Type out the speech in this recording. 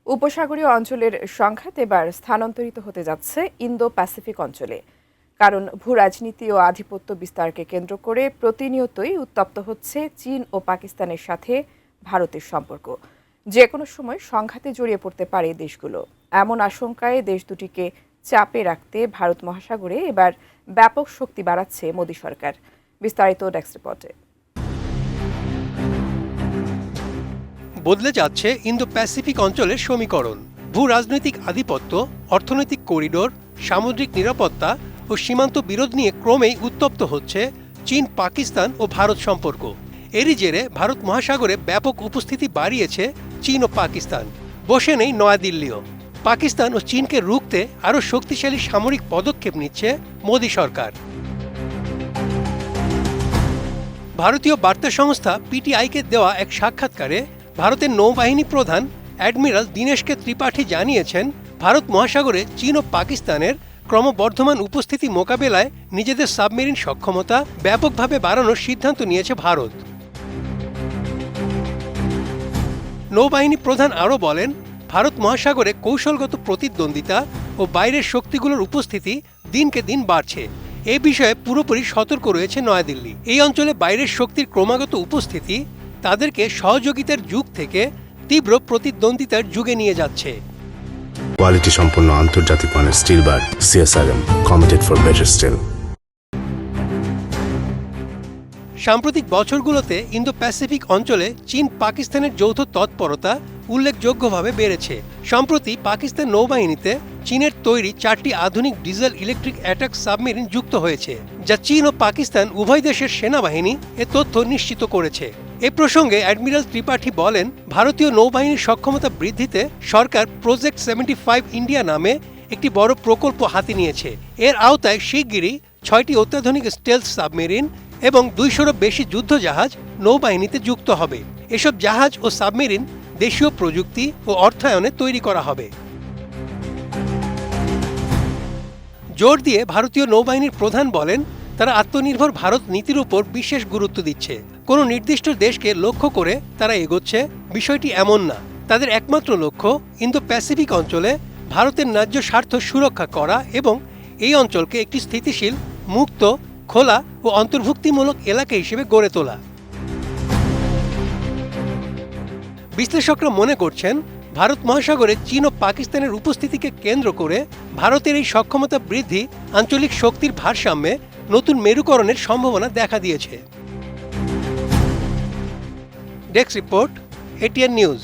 উপসাগরীয় অঞ্চলের সংঘাত এবার স্থানান্তরিত হতে যাচ্ছে ইন্দো প্যাসিফিক অঞ্চলে। কারণ ভূরাজনীতি ও আধিপত্য বিস্তারকে কেন্দ্র করে প্রতিনিয়তই উত্তপ্ত হচ্ছে চীন ও পাকিস্তানের সাথে ভারতের সম্পর্ক। যে কোনো সময় সংঘাতে জড়িয়ে পড়তে পারে দেশগুলো। এমন আশঙ্কায় দেশ দুটিকে চাপে রাখতে ভারত মহাসাগরে এবার ব্যাপক শক্তি বাড়াচ্ছে মোদী সরকার। বিস্তারিত ডেস্ক রিপোর্টে। বদলে যাচ্ছে ইন্দো প্যাসিফিক অঞ্চলের সমীকরণ। ভূ রাজনৈতিক আধিপত্য, অর্থনৈতিক করিডোর, সামুদ্রিক নিরাপত্তা ও সীমান্ত বিরোধ নিয়ে ক্রমেই উত্তপ্ত হচ্ছে চীন, পাকিস্তান ও ভারত সম্পর্ক। এরই জেরে ভারত মহাসাগরে ব্যাপক উপস্থিতি বাড়িয়েছে চীন ও পাকিস্তান। বসে নেই নয়াদিল্লিও। পাকিস্তান ও চীনকে রুখতে আরও শক্তিশালী সামরিক পদক্ষেপ নিচ্ছে মোদী সরকার। ভারতীয় বার্তা সংস্থা পিটিআইকে দেওয়া এক সাক্ষাৎকারে ভারতের নৌবাহিনী প্রধান অ্যাডমিরাল দীনেশকে ত্রিপাঠী জানিয়েছেন, ভারত মহাসাগরে চীন ও পাকিস্তানের ক্রমবর্ধমান উপস্থিতি মোকাবেলায় নিজেদের সাবমেরিন সক্ষমতা ব্যাপকভাবে বাড়ানোর সিদ্ধান্ত নিয়েছে ভারত। নৌবাহিনী প্রধান আরও বলেন, ভারত মহাসাগরে কৌশলগত প্রতিদ্বন্দ্বিতা ও বাইরের শক্তিগুলোর উপস্থিতি দিনকে দিন বাড়ছে। এ বিষয়ে পুরোপুরি সতর্ক রয়েছে নয়াদিল্লি। এই অঞ্চলে বাইরের শক্তির ক্রমাগত উপস্থিতি তাদেরকে সহযোগিতার যুগ থেকে তীব্র প্রতিদ্বন্দ্বিতার যুগে নিয়ে যাচ্ছে। কোয়ালিটি সম্পন্ন আন্তর্জাতিক মানের still bar CSRM, committed for better still. সাম্প্রতিক বছরগুলোতে ইন্দো প্যাসিফিক অঞ্চলে চীন পাকিস্তানের যৌথ তৎপরতা উল্লেখযোগ্যভাবে বেড়েছে। সম্প্রতি পাকিস্তান নৌবাহিনীতে চীনের তৈরি 4টি আধুনিক ডিজেল ইলেকট্রিক অ্যাটাক সাবমেরিন যুক্ত হয়েছে, যা চীন ও পাকিস্তান উভয় দেশের সেনাবাহিনী এ তথ্য নিশ্চিত করেছে। এ প্রসঙ্গে অ্যাডমিরাল ত্রিপাঠী বলেন, ভারতীয় নৌবাহিনীর সক্ষমতা বৃদ্ধিতে সরকার প্রজেক্ট 75 ইন্ডিয়া নামে একটি বড় প্রকল্প হাতে নিয়েছে। এর আওতায় শিগগিরই 6টি অত্যাধুনিক স্টেলথ সাবমেরিন এবং 200-রও বেশি যুদ্ধজাহাজ নৌবাহিনীতে যুক্ত হবে। এসব জাহাজ ও সাবমেরিন দেশীয় প্রযুক্তি ও অর্থায়নে তৈরি করা হবে। জোর দিয়ে ভারতীয় নৌবাহিনীর প্রধান বলেন, তারা আত্মনির্ভর ভারত নীতির উপর বিশেষ গুরুত্ব দিচ্ছে। কোনো নির্দিষ্ট দেশকে লক্ষ্য করে তারা এগোচ্ছে বিষয়টি এমন না। তাদের একমাত্র লক্ষ্য ইন্দো প্যাসিফিক অঞ্চলে ভারতের ন্যায্য স্বার্থ সুরক্ষা করা এবং এই অঞ্চলকে একটি স্থিতিশীল, মুক্ত, খোলা ও অন্তর্ভুক্তিমূলক এলাকা হিসেবে গড়ে তোলা। বিশ্লেষকরা মনে করছেন, ভারত মহাসাগরে চীন ও পাকিস্তানের উপস্থিতিকে কেন্দ্র করে ভারতের এই সক্ষমতা বৃদ্ধি আঞ্চলিক শক্তির ভারসাম্যে নতুন মেরুকরণের সম্ভাবনা দেখা দিয়েছে। Desk report, ATN news.